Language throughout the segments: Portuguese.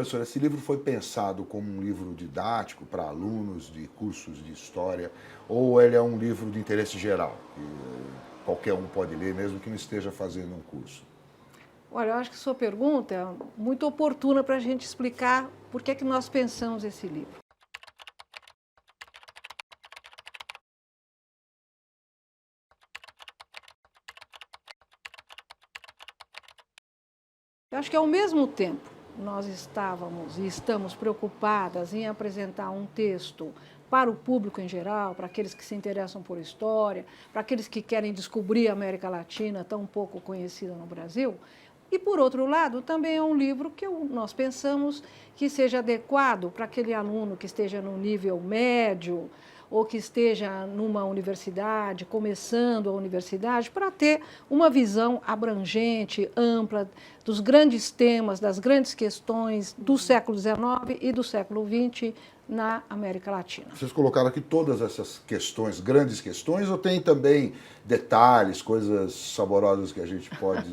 professor, esse livro foi pensado como um livro didático para alunos de cursos de história, ou ele é um livro de interesse geral, que qualquer um pode ler, mesmo que não esteja fazendo um curso? Olha, eu acho que sua pergunta é muito oportuna para a gente explicar por que é que nós pensamos esse livro. Eu acho que, ao mesmo tempo, nós estávamos e estamos preocupadas em apresentar um texto para o público em geral, para aqueles que se interessam por história, para aqueles que querem descobrir a América Latina, tão pouco conhecida no Brasil. E, por outro lado, também é um livro que nós pensamos que seja adequado para aquele aluno que esteja no nível médio ou que esteja numa universidade, começando a universidade, para ter uma visão abrangente, ampla, dos grandes temas, das grandes questões do século XIX e do século XX na América Latina. Vocês colocaram aqui todas essas questões, grandes questões, ou tem também detalhes, coisas saborosas que a gente pode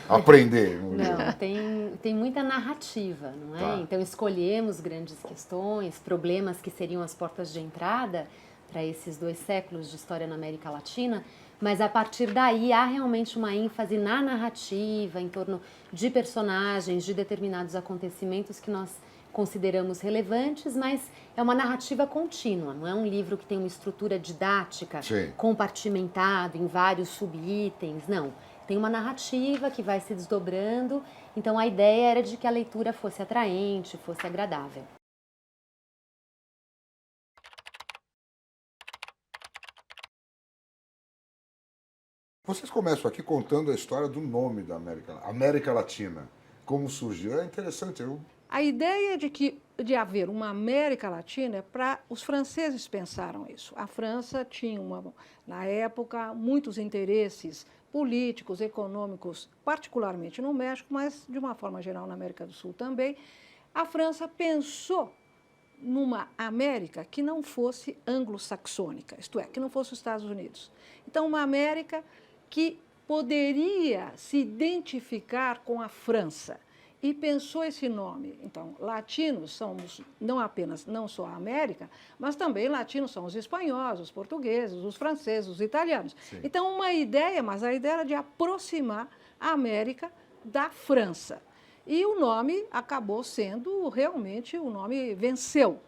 aprender no livro? Não, tem muita narrativa, não é? Tá. Então escolhemos grandes questões, problemas que seriam as portas de entrada para esses 2 séculos de história na América Latina, mas a partir daí há realmente uma ênfase na narrativa, em torno de personagens, de determinados acontecimentos que nós consideramos relevantes, mas é uma narrativa contínua, não é um livro que tem uma estrutura didática, Sim. compartimentado em vários subitens, não. Tem uma narrativa que vai se desdobrando, então a ideia era de que a leitura fosse atraente, fosse agradável. Vocês começam aqui contando a história do nome da América Latina. Como surgiu? É interessante. A ideia de haver uma América Latina é para os franceses pensaram isso. A França tinha, na época, muitos interesses políticos, econômicos, particularmente no México, mas de uma forma geral na América do Sul também. A França pensou numa América que não fosse anglo-saxônica, isto é, que não fosse os Estados Unidos. Então, uma América que poderia se identificar com a França. E pensou esse nome. Então, latinos somos não só a América, mas também latinos são os espanhóis, os portugueses, os franceses, os italianos. Sim. Então, mas a ideia era de aproximar a América da França. E o nome acabou sendo, realmente, o nome venceu.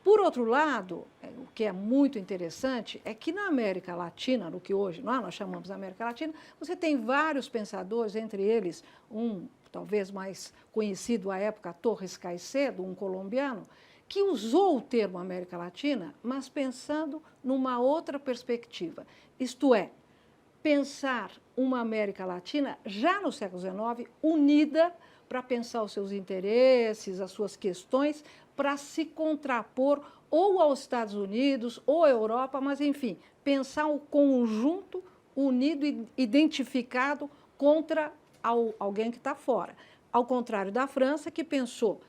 Por outro lado, o que é muito interessante é que na América Latina, no que hoje nós chamamos de América Latina, você tem vários pensadores, entre eles talvez mais conhecido à época, Torres Caicedo, um colombiano, que usou o termo América Latina, mas pensando numa outra perspectiva. Isto é, pensar uma América Latina já no século XIX unida para pensar os seus interesses, as suas questões, para se contrapor ou aos Estados Unidos ou à Europa, mas, enfim, pensar o conjunto unido e identificado contra alguém que está fora. Ao contrário da França, que pensou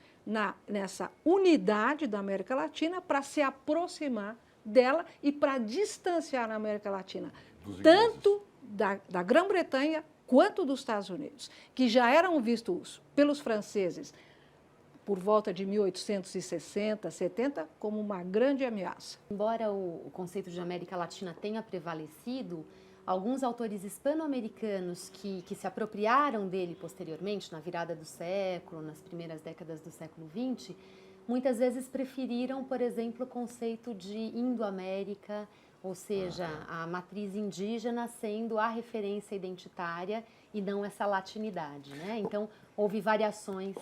nessa unidade da América Latina para se aproximar dela e para distanciar a América Latina, tanto da Grã-Bretanha quanto dos Estados Unidos, que já eram vistos pelos franceses por volta de 1860, 70, como uma grande ameaça. Embora o conceito de América Latina tenha prevalecido, alguns autores hispano-americanos que se apropriaram dele posteriormente, na virada do século, nas primeiras décadas do século XX, muitas vezes preferiram, por exemplo, o conceito de Indo-América, ou seja, a matriz indígena sendo a referência identitária e não essa latinidade, né? Então, houve variações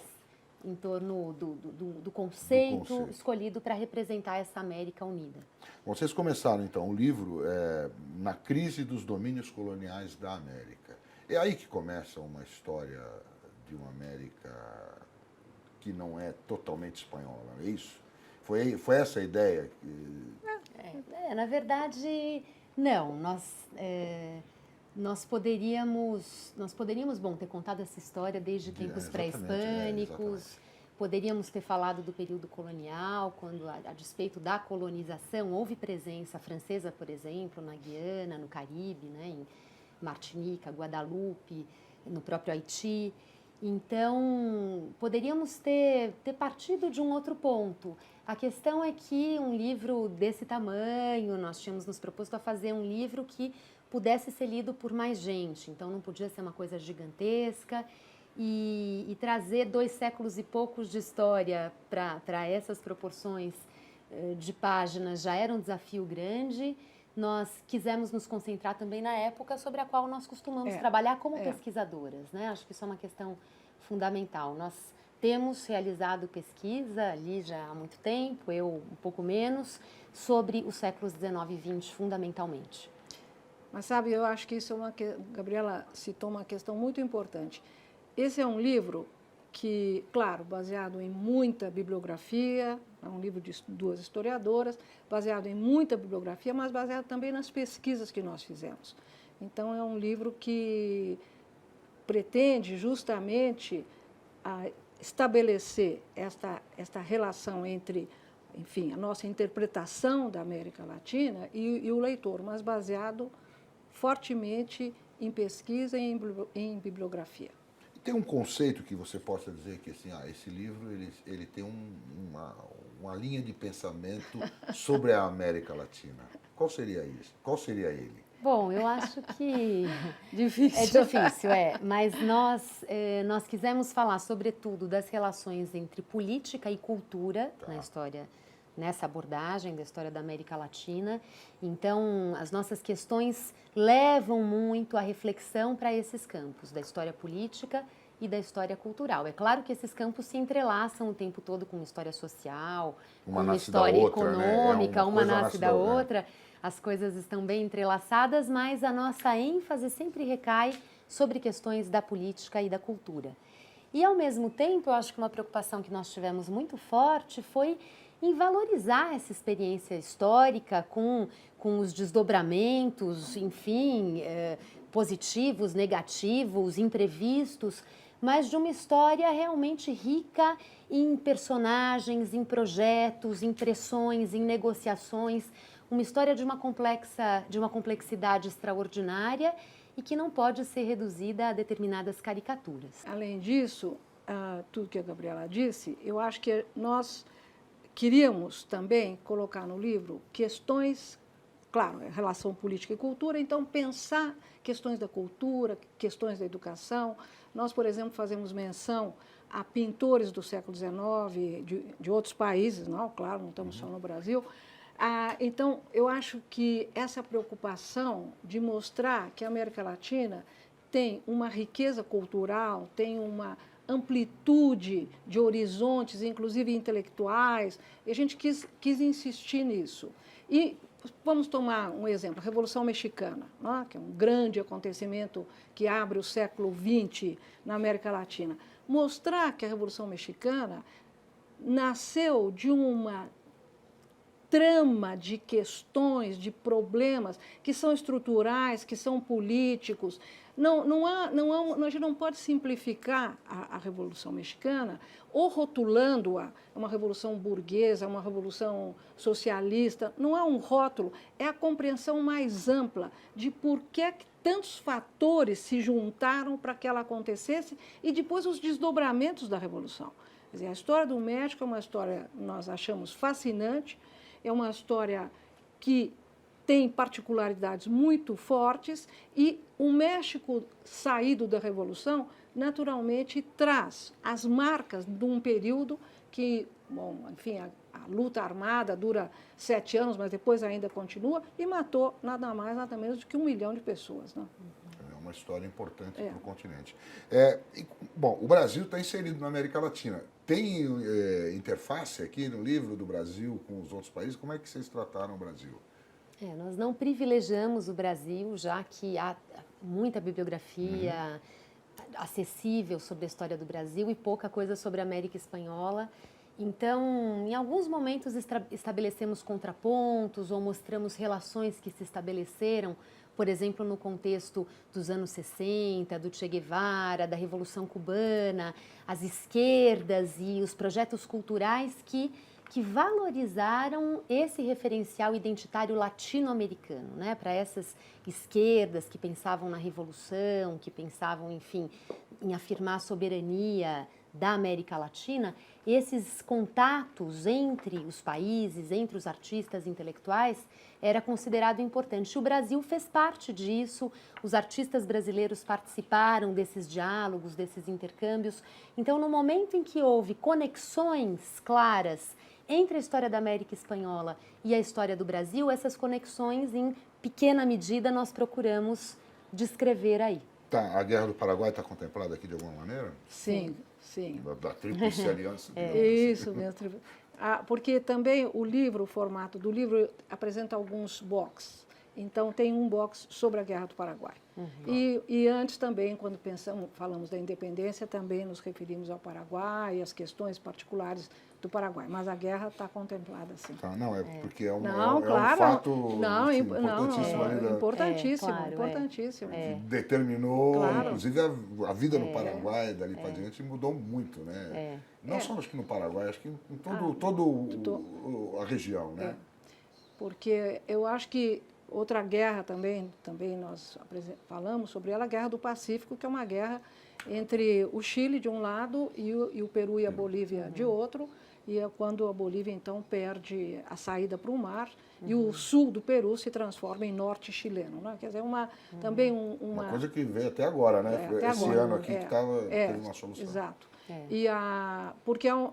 em torno do conceito escolhido para representar essa América unida. Bom, vocês começaram, então, o livro na crise dos domínios coloniais da América. É aí que começa uma história de uma América que não é totalmente espanhola, é isso? Foi essa a ideia? Na verdade, não. Nós poderíamos, bom, ter contado essa história desde tempos pré-hispânicos, poderíamos ter falado do período colonial, quando, a despeito da colonização, houve presença francesa, por exemplo, na Guiana, no Caribe, né, em Martinica, Guadalupe, no próprio Haiti. Então, poderíamos ter partido de um outro ponto. A questão é que um livro desse tamanho, nós tínhamos nos proposto a fazer um livro que pudesse ser lido por mais gente. Então, não podia ser uma coisa gigantesca. E trazer 2 séculos e poucos de história para essas proporções de páginas já era um desafio grande. Nós quisemos nos concentrar também na época sobre a qual nós costumamos trabalhar como pesquisadoras, né? Acho que isso é uma questão fundamental. Nós temos realizado pesquisa ali já há muito tempo, eu um pouco menos, sobre os séculos 19 e 20 fundamentalmente. Mas sabe, eu acho que isso é Gabriela citou uma questão muito importante. Esse é um livro que, claro, baseado em muita bibliografia, é um livro de 2 historiadoras, baseado em muita bibliografia, mas baseado também nas pesquisas que nós fizemos. Então, é um livro que pretende justamente estabelecer esta relação entre, enfim, a nossa interpretação da América Latina e o leitor, mas baseado fortemente em pesquisa e em bibliografia. Tem um conceito que você possa dizer que assim, esse livro ele tem uma linha de pensamento sobre a América Latina. Qual seria isso? Qual seria ele? Bom, eu acho que difícil. É difícil, mas nós quisemos falar, sobretudo, das relações entre política e cultura na história, nessa abordagem da história da América Latina. Então, as nossas questões levam muito a reflexão para esses campos, da história política e da história cultural. É claro que esses campos se entrelaçam o tempo todo com história social, com uma história econômica, uma nasce da outra. As coisas estão bem entrelaçadas, mas a nossa ênfase sempre recai sobre questões da política e da cultura. E, ao mesmo tempo, eu acho que uma preocupação que nós tivemos muito forte foi em valorizar essa experiência histórica com os desdobramentos, enfim, positivos, negativos, imprevistos, mas de uma história realmente rica em personagens, em projetos, em pressões, em negociações, uma história de uma complexidade extraordinária e que não pode ser reduzida a determinadas caricaturas. Além disso, tudo que a Gabriela disse, eu acho que nós queríamos também colocar no livro questões, claro, relação política e cultura, então pensar questões da cultura, questões da educação. Nós, por exemplo, fazemos menção a pintores do século XIX, de outros países, não, claro, não estamos só no Brasil. Então, eu acho que essa preocupação de mostrar que a América Latina tem uma riqueza cultural, tem uma amplitude de horizontes, inclusive intelectuais, e a gente quis insistir nisso. E vamos tomar um exemplo, a Revolução Mexicana, né, que é um grande acontecimento que abre o século XX na América Latina. Mostrar que a Revolução Mexicana nasceu de uma trama de questões, de problemas que são estruturais, que são políticos. A gente não pode simplificar a Revolução Mexicana ou rotulando-a uma revolução burguesa, uma revolução socialista. Não é um rótulo, é a compreensão mais ampla de por que tantos fatores se juntaram para que ela acontecesse e depois os desdobramentos da Revolução. Quer dizer, a história do México é uma história que nós achamos fascinante, é uma história que tem particularidades muito fortes e o México saído da Revolução, naturalmente, traz as marcas de um período que, bom, enfim, a luta armada dura 7 anos, mas depois ainda continua, e matou nada mais, nada menos do que 1 milhão de pessoas. Né? É uma história importante para o continente. Bom, o Brasil está inserido na América Latina. Tem interface aqui no livro do Brasil com os outros países? Como é que vocês trataram o Brasil? Nós não privilegiamos o Brasil, já que há muita bibliografia acessível sobre a história do Brasil e pouca coisa sobre a América Espanhola. Então, em alguns momentos estabelecemos contrapontos ou mostramos relações que se estabeleceram, por exemplo, no contexto dos anos 60, do Che Guevara, da Revolução Cubana, as esquerdas e os projetos culturais que que valorizaram esse referencial identitário latino-americano, né? Para essas esquerdas que pensavam na revolução, que pensavam, enfim, em afirmar a soberania da América Latina, esses contatos entre os países, entre os artistas intelectuais, era considerado importante. O Brasil fez parte disso, os artistas brasileiros participaram desses diálogos, desses intercâmbios. Então, no momento em que houve conexões claras entre a história da América Espanhola e a história do Brasil, essas conexões, em pequena medida, nós procuramos descrever aí. Tá, a Guerra do Paraguai está contemplada aqui de alguma maneira? Sim, sim. Da Tríplice Aliança. Isso mesmo. Porque também o formato do livro apresenta alguns boxes. Então, tem um box sobre a Guerra do Paraguai. E antes também, quando falamos da independência, também nos referimos ao Paraguai e às questões particulares do Paraguai. Mas a guerra está contemplada, sim. Tá, não, porque é um claro, fato importantíssimo ali importantíssimo, claro, importantíssimo. que determinou, Claro. Inclusive, a vida no Paraguai, dali para diante, mudou muito, né? Não só acho que no Paraguai, acho que em toda a região, né? Porque eu acho que outra guerra também nós falamos sobre ela, a Guerra do Pacífico, que é uma guerra entre o Chile de um lado e o Peru e a Bolívia de outro, e é quando a Bolívia então perde a saída para o mar e o sul do Peru se transforma em norte chileno, né? Quer dizer, também uma coisa que veio até agora, né? até Esse agora, ano aqui que teve uma solução. Exato. Porque a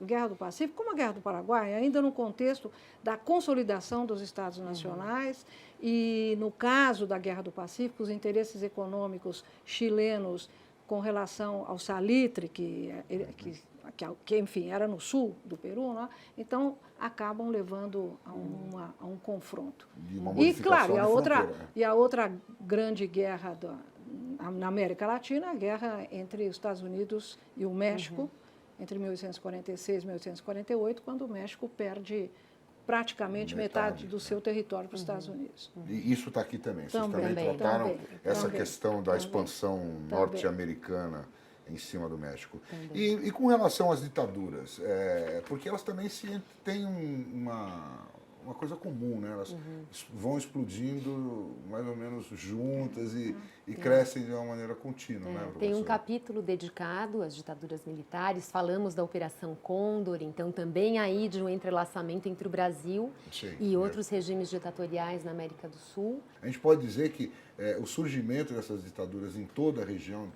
Guerra do Pacífico, como a Guerra do Paraguai, ainda no contexto da consolidação dos Estados nacionais, e no caso da Guerra do Pacífico, os interesses econômicos chilenos com relação ao salitre, que enfim, era no sul do Peru, né? Então acabam levando a um confronto. E claro, e a outra grande guerra na América Latina, a guerra entre os Estados Unidos e o México, entre 1846 e 1848, quando o México perde praticamente metade do seu território para os Estados Unidos. E isso está aqui também. Vocês também trataram essa questão da expansão norte-americana em cima do México. E com relação às ditaduras, porque elas também têm uma coisa comum, né? Elas vão explodindo mais ou menos juntas e crescem de uma maneira contínua, né, professor? Tem um capítulo dedicado às ditaduras militares, falamos da Operação Condor, então também aí de um entrelaçamento entre o Brasil e outros regimes ditatoriais na América do Sul. A gente pode dizer que o surgimento dessas ditaduras em toda a região,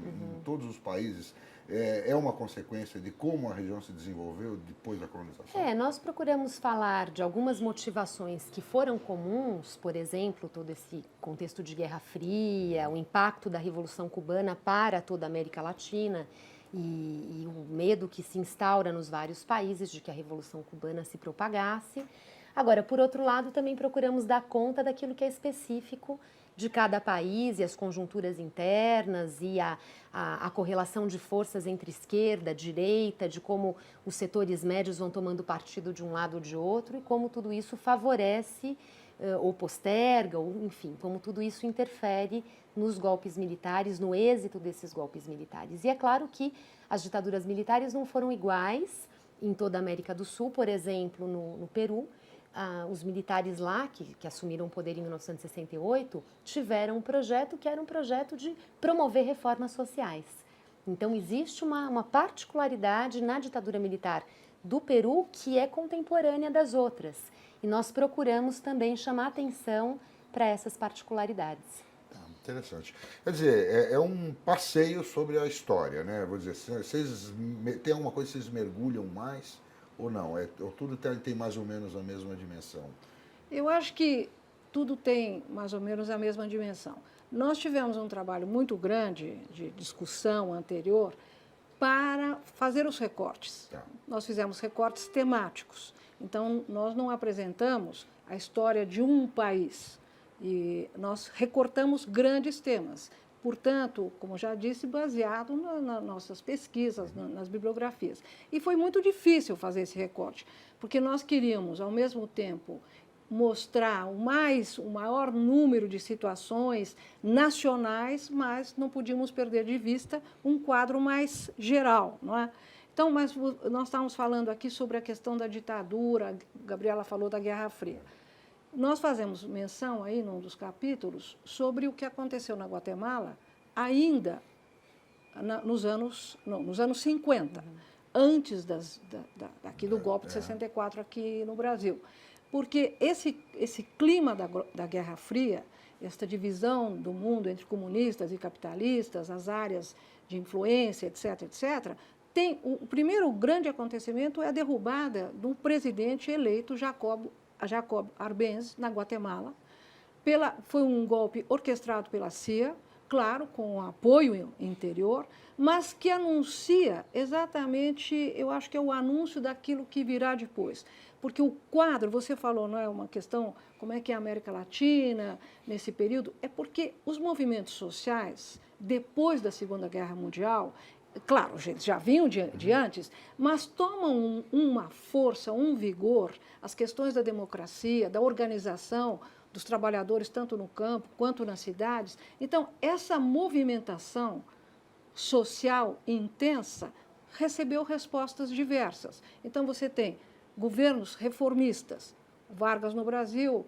em todos os países, é uma consequência de como a região se desenvolveu depois da colonização? Nós procuramos falar de algumas motivações que foram comuns, por exemplo, todo esse contexto de Guerra Fria, o impacto da Revolução Cubana para toda a América Latina e o medo que se instaura nos vários países de que a Revolução Cubana se propagasse. Agora, por outro lado, também procuramos dar conta daquilo que é específico de cada país e as conjunturas internas e a correlação de forças entre esquerda, direita, de como os setores médios vão tomando partido de um lado ou de outro e como tudo isso favorece ou posterga, ou enfim, como tudo isso interfere nos golpes militares, no êxito desses golpes militares. E é claro que as ditaduras militares não foram iguais em toda a América do Sul, por exemplo, no Peru. Os militares lá, que assumiram o poder em 1968, tiveram um projeto que era um projeto de promover reformas sociais. Então, existe uma particularidade na ditadura militar do Peru que é contemporânea das outras. E nós procuramos também chamar atenção para essas particularidades. Interessante. Quer dizer, é um passeio sobre a história, né? Vou dizer, vocês tem alguma coisa que vocês mergulham mais? Ou não? Tudo tem mais ou menos a mesma dimensão? Eu acho que tudo tem mais ou menos a mesma dimensão. Nós tivemos um trabalho muito grande de discussão anterior para fazer os recortes. Nós fizemos recortes temáticos. Então, nós não apresentamos a história de um país. E nós recortamos grandes temas. Portanto, como já disse, baseado nas nossas pesquisas, nas bibliografias. E foi muito difícil fazer esse recorte, porque nós queríamos, ao mesmo tempo, mostrar o maior número de situações nacionais, mas não podíamos perder de vista um quadro mais geral, não é? Então, mas nós estávamos falando aqui sobre a questão da ditadura, a Gabriela falou da Guerra Fria. Nós fazemos menção aí, num dos capítulos, sobre o que aconteceu na Guatemala ainda nos anos 50, antes aqui do golpe de 64 aqui no Brasil. Porque esse clima da Guerra Fria, esta divisão do mundo entre comunistas e capitalistas, as áreas de influência, etc., etc., o primeiro grande acontecimento é a derrubada do presidente eleito Jacob Arbenz, na Guatemala. Foi um golpe orquestrado pela CIA, claro, com apoio interior, mas que anuncia exatamente, eu acho que é o anúncio daquilo que virá depois. Porque o quadro, você falou, não é uma questão, como é que é a América Latina nesse período, é porque os movimentos sociais, depois da Segunda Guerra Mundial, claro, já vinham de antes, mas tomam uma força, um vigor, as questões da democracia, da organização dos trabalhadores, tanto no campo quanto nas cidades. Então, essa movimentação social intensa recebeu respostas diversas. Então, você tem governos reformistas, Vargas no Brasil,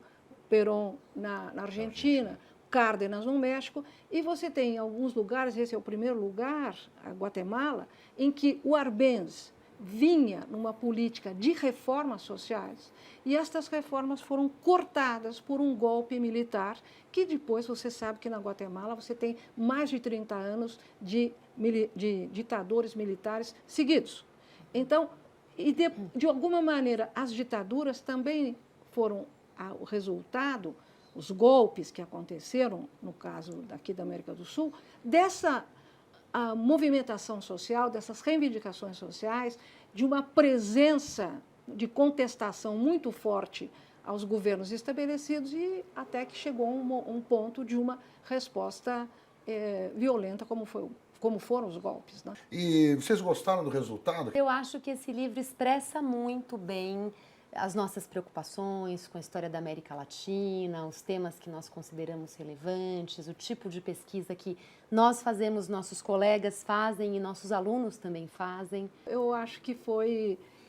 Perón na Argentina, Cárdenas no México, e você tem em alguns lugares, esse é o primeiro lugar, a Guatemala, em que o Arbenz vinha numa política de reformas sociais e estas reformas foram cortadas por um golpe militar que depois você sabe que na Guatemala você tem mais de 30 anos de ditadores militares seguidos. Então, de alguma maneira, as ditaduras também foram o resultado, os golpes que aconteceram, no caso daqui da América do Sul, dessa movimentação social, dessas reivindicações sociais, de uma presença de contestação muito forte aos governos estabelecidos e até que chegou um ponto de uma resposta violenta, como foram os golpes. Né? E vocês gostaram do resultado? Eu acho que esse livro expressa muito bem as nossas preocupações com a história da América Latina, os temas que nós consideramos relevantes, o tipo de pesquisa que nós fazemos, nossos colegas fazem e nossos alunos também fazem. Eu acho que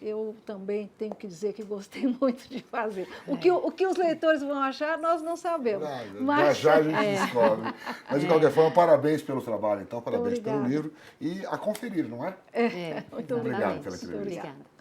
eu também tenho que dizer que gostei muito de fazer. O que os leitores vão achar, nós não sabemos. Já a gente descobre. Mas, de qualquer forma, parabéns pelo trabalho, então, parabéns pelo livro e a conferir, não é? Muito obrigado pela entrevista. Obrigada.